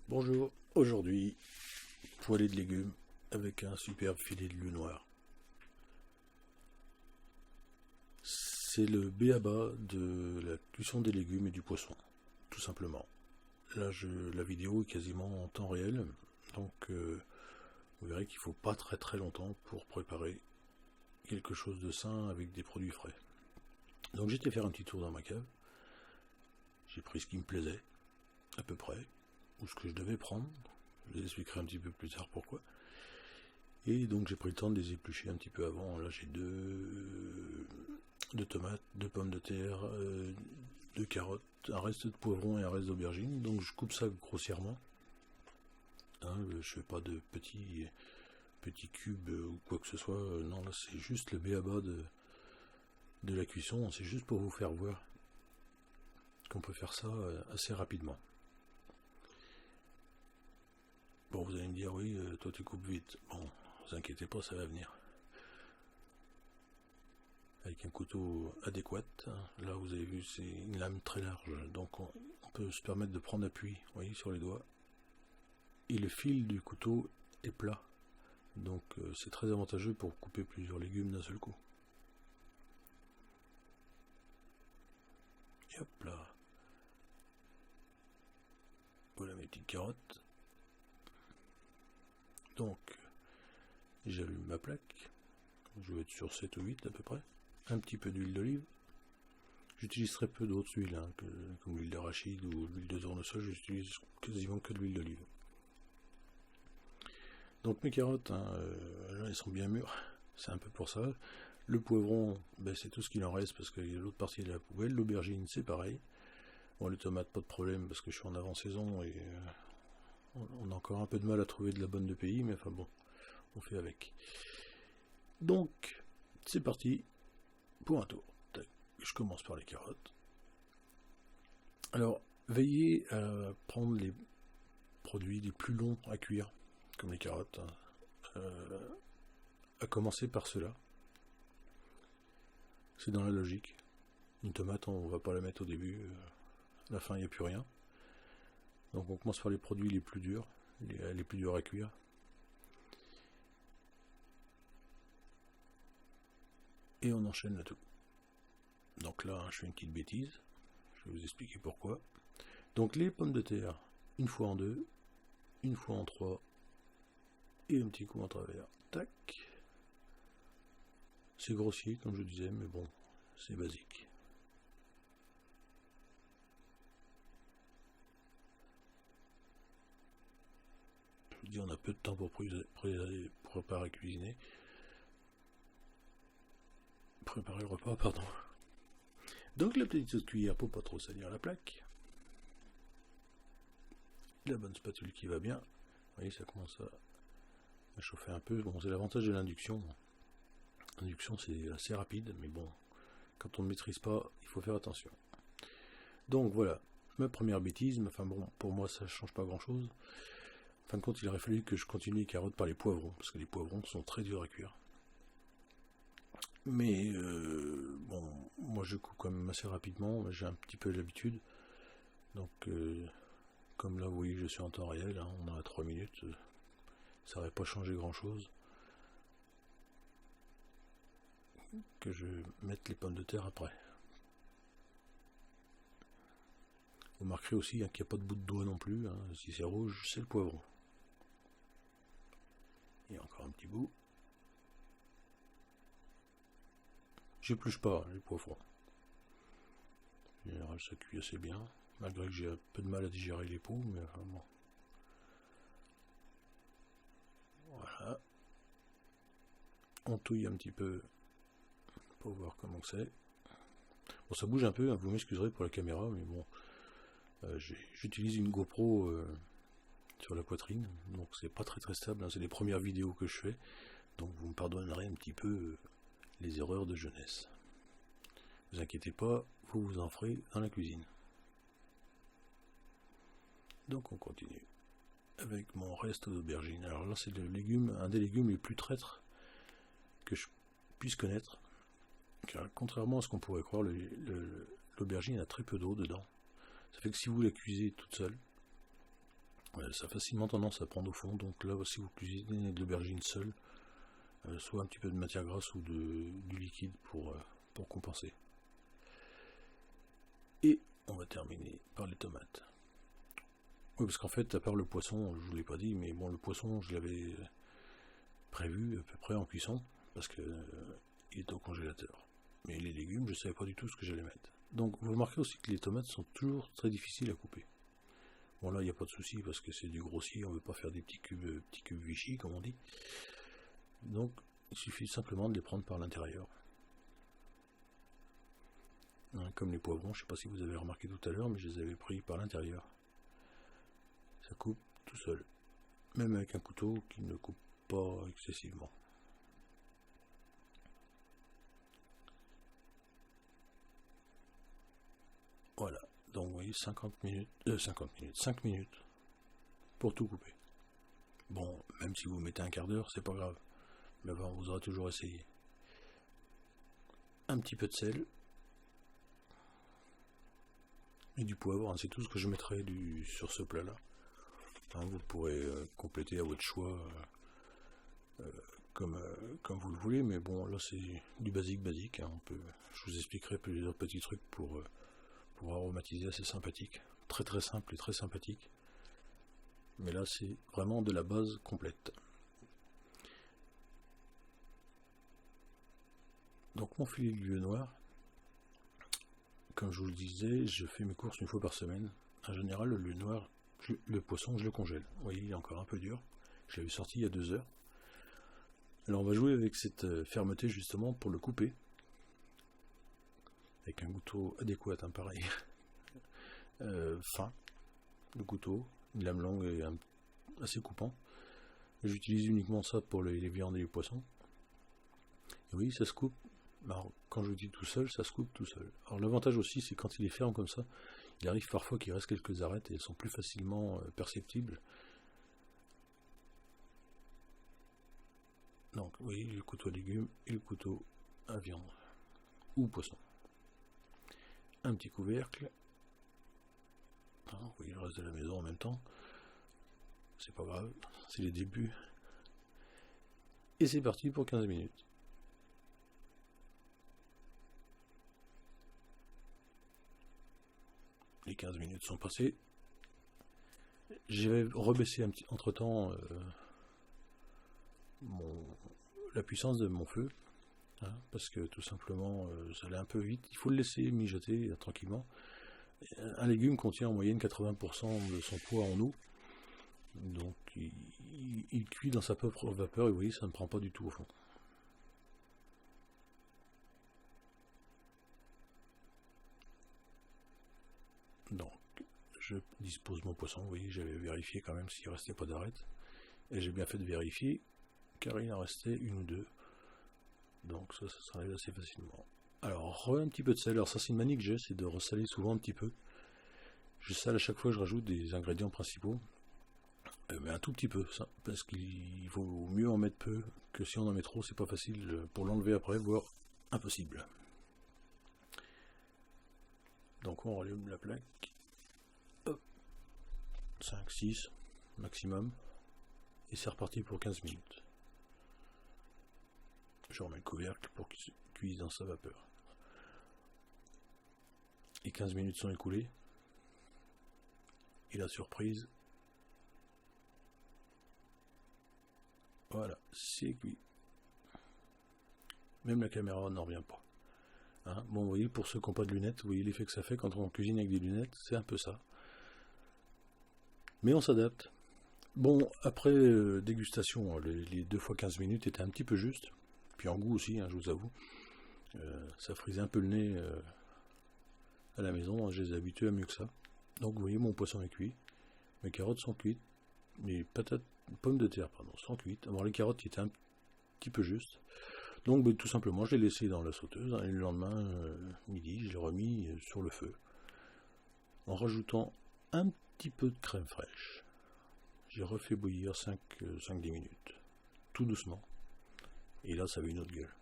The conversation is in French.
Bonjour, aujourd'hui, poêlée de légumes avec un superbe filet de lieu noir. C'est le b.a-ba de la cuisson des légumes et du poisson, tout simplement. Là, la vidéo est quasiment en temps réel, donc vous verrez qu'il ne faut pas très très longtemps pour préparer quelque chose de sain avec des produits frais. Donc j'étais faire un petit tour dans ma cave, j'ai pris ce qui me plaisait, à peu près, ou ce que je devais prendre. Je vous expliquerai un petit peu plus tard pourquoi. Et donc j'ai pris le temps de les éplucher un petit peu avant. Là j'ai deux tomates, deux pommes de terre, deux carottes, un reste de poivron et un reste d'aubergine. Donc je coupe ça grossièrement. Hein, je fais pas de petits cubes ou quoi que ce soit. Non, là c'est juste le b.a-ba de la cuisson. C'est juste pour vous faire voir qu'on peut faire ça assez rapidement. Bon, vous allez me dire, oui, toi tu coupes vite. Bon, vous inquiétez pas, ça va venir. Avec un couteau adéquat. Là, vous avez vu, c'est une lame très large, donc on peut se permettre de prendre appui, vous voyez, sur les doigts. Et le fil du couteau est plat, donc c'est très avantageux pour couper plusieurs légumes d'un seul coup. Et hop là. Voilà mes petites carottes. Donc, j'allume ma plaque. Je vais être sur 7 ou 8 à peu près. Un petit peu d'huile d'olive. J'utilise très peu d'autres huiles, comme l'huile d'arachide ou l'huile de tournesol. J'utilise quasiment que de l'huile d'olive. Donc mes carottes, là, elles sont bien mûres. C'est un peu pour ça. Le poivron, c'est tout ce qu'il en reste parce qu'il y a l'autre partie de la poubelle. L'aubergine, c'est pareil. Bon, les tomates, pas de problème parce que je suis en avant-saison et on a encore un peu de mal à trouver de la bonne de pays, mais enfin bon, on fait avec. Donc, c'est parti pour un tour. Je commence par les carottes. Alors, veillez à prendre les produits les plus longs à cuire, comme les carottes, à commencer par cela. C'est dans la logique. Une tomate, on va pas la mettre au début, à la fin il n'y a plus rien. Donc on commence par les produits les plus durs, les plus durs à cuire. Et on enchaîne le tout. Donc là, je fais une petite bêtise. Je vais vous expliquer pourquoi. Donc les pommes de terre, une fois en deux, une fois en trois, et un petit coup en travers. Tac. C'est grossier, comme je disais, mais bon, c'est basique. Je vous dis, on a peu de temps pour préparer cuisiner. Préparer le repas, pardon. Donc la petite cuillère pour pas trop salir la plaque. La bonne spatule qui va bien. Vous voyez, ça commence à chauffer un peu. Bon, c'est l'avantage de l'induction. L'induction, c'est assez rapide, mais bon, quand on ne maîtrise pas, il faut faire attention. Donc voilà, ma première bêtise, enfin bon, pour moi ça ne change pas grand chose. En fin de compte, il aurait fallu que je continue les carottes par les poivrons, parce que les poivrons sont très durs à cuire. Mais bon, moi je coupe quand même assez rapidement, j'ai un petit peu l'habitude. Donc, comme là, vous voyez, je suis en temps réel, on a 3 minutes, ça n'aurait pas changé grand chose. Que je mette les pommes de terre après. Vous remarquerez aussi qu'il n'y a pas de bout de doigt non plus, si c'est rouge, c'est le poivron. Et encore un petit bout. J'épluche pas les poivrons. En général, ça cuit assez bien, malgré que j'ai un peu de mal à digérer les peaux, mais enfin bon. Voilà. On touille un petit peu pour voir comment c'est. Bon, ça bouge un peu, vous m'excuserez pour la caméra, mais bon, j'utilise une GoPro sur la poitrine, donc c'est pas très stable, c'est les premières vidéos que je fais, donc vous me pardonnerez un petit peu les erreurs de jeunesse. Ne vous inquiétez pas, vous vous en ferez dans la cuisine. Donc on continue avec mon reste d'aubergine. Alors là c'est un des légumes les plus traîtres que je puisse connaître. Car contrairement à ce qu'on pourrait croire, l'aubergine a très peu d'eau dedans. Ça fait que si vous la cuisez toute seule, Ouais, ça a facilement tendance à prendre au fond, donc là, si vous cuisinez de l'aubergine seule, soit un petit peu de matière grasse ou du liquide pour compenser. Et on va terminer par les tomates. Oui, parce qu'en fait, à part le poisson, je vous l'ai pas dit, mais bon, le poisson, je l'avais prévu à peu près en cuisson, parce que il est au congélateur. Mais les légumes, je savais pas du tout ce que j'allais mettre. Donc, vous remarquez aussi que les tomates sont toujours très difficiles à couper. Bon, là, il n'y a pas de souci, parce que c'est du grossier, on ne veut pas faire des petits cubes Vichy, comme on dit. Donc, il suffit simplement de les prendre par l'intérieur. Hein, comme les poivrons, je ne sais pas si vous avez remarqué tout à l'heure, mais je les avais pris par l'intérieur. Ça coupe tout seul. Même avec un couteau qui ne coupe pas excessivement. Voilà. Donc vous voyez 5 minutes pour tout couper. Bon, même si vous mettez un quart d'heure, c'est pas grave. Mais bon, vous aurez toujours essayé. Un petit peu de sel. Et du poivre, hein, c'est tout ce que je mettrai sur ce plat là. Hein, vous pourrez compléter à votre choix comme vous le voulez, mais bon là c'est du basique, hein, je vous expliquerai plusieurs petits trucs pour aromatiser, assez sympathique, très très simple et très sympathique, mais là c'est vraiment de la base complète. Donc mon filet de lieu noir, comme je vous le disais, je fais mes courses une fois par semaine. En général, le lieu noir, le poisson, je le congèle. Vous voyez, il est encore un peu dur. Je l'avais sorti il y a 2 heures. Alors on va jouer avec cette fermeté justement pour le couper. Avec un couteau adéquat, hein, pareil. Fin, le couteau, une lame longue et assez coupant. J'utilise uniquement ça pour les viandes et les poissons. Et oui, ça se coupe. Alors, quand je dis tout seul, ça se coupe tout seul. Alors l'avantage aussi, c'est quand il est ferme comme ça, il arrive parfois qu'il reste quelques arêtes et elles sont plus facilement perceptibles. Donc oui, le couteau à légumes et le couteau à viande ou poisson. Un petit couvercle. Oui, le reste de la maison en même temps. C'est pas grave, c'est les débuts. Et c'est parti pour 15 minutes. Les 15 minutes sont passées. J'ai rebaissé un petit entre-temps la puissance de mon feu, hein, parce que tout simplement ça allait un peu vite. Il faut le laisser mijoter tranquillement. Un légume contient en moyenne 80% de son poids en eau, donc il cuit dans sa propre vapeur et vous voyez, ça ne prend pas du tout au fond. Donc je dispose mon poisson, vous voyez, j'avais vérifié quand même s'il ne restait pas d'arêtes, et j'ai bien fait de vérifier car il en restait une ou deux, donc ça s'enlève assez facilement. Alors un petit peu de sel, alors ça c'est une manie que j'ai, c'est de ressaler souvent un petit peu. Je sale à chaque fois que je rajoute des ingrédients principaux, mais un tout petit peu, ça, parce qu'il vaut mieux en mettre peu que si on en met trop, c'est pas facile pour l'enlever après, voire impossible. Donc on rallume la plaque, hop, 5, 6 maximum, et c'est reparti pour 15 minutes. Je remets le couvercle pour qu'il cuise dans sa vapeur. Les 15 minutes sont écoulées, et la surprise, voilà, c'est cuit. Même la caméra n'en revient pas. Hein, bon, vous voyez, pour ceux qui n'ont pas de lunettes, vous voyez l'effet que ça fait quand on cuisine avec des lunettes, c'est un peu ça. Mais on s'adapte. Bon, après dégustation, les 2 fois 15 minutes étaient un petit peu justes. Puis en goût aussi, hein, je vous avoue. Ça frisait un peu le nez à la maison, hein, je les ai habitués à mieux que ça. Donc vous voyez, mon poisson est cuit. Mes carottes sont cuites. Les pommes de terre, pardon, sont cuites. Alors les carottes qui étaient un petit peu justes. Donc tout simplement, je l'ai laissé dans la sauteuse, hein, et le lendemain, midi, je l'ai remis sur le feu. En rajoutant un petit peu de crème fraîche. J'ai refait bouillir 5-10 minutes. Tout doucement. Et là, ça avait une autre gueule.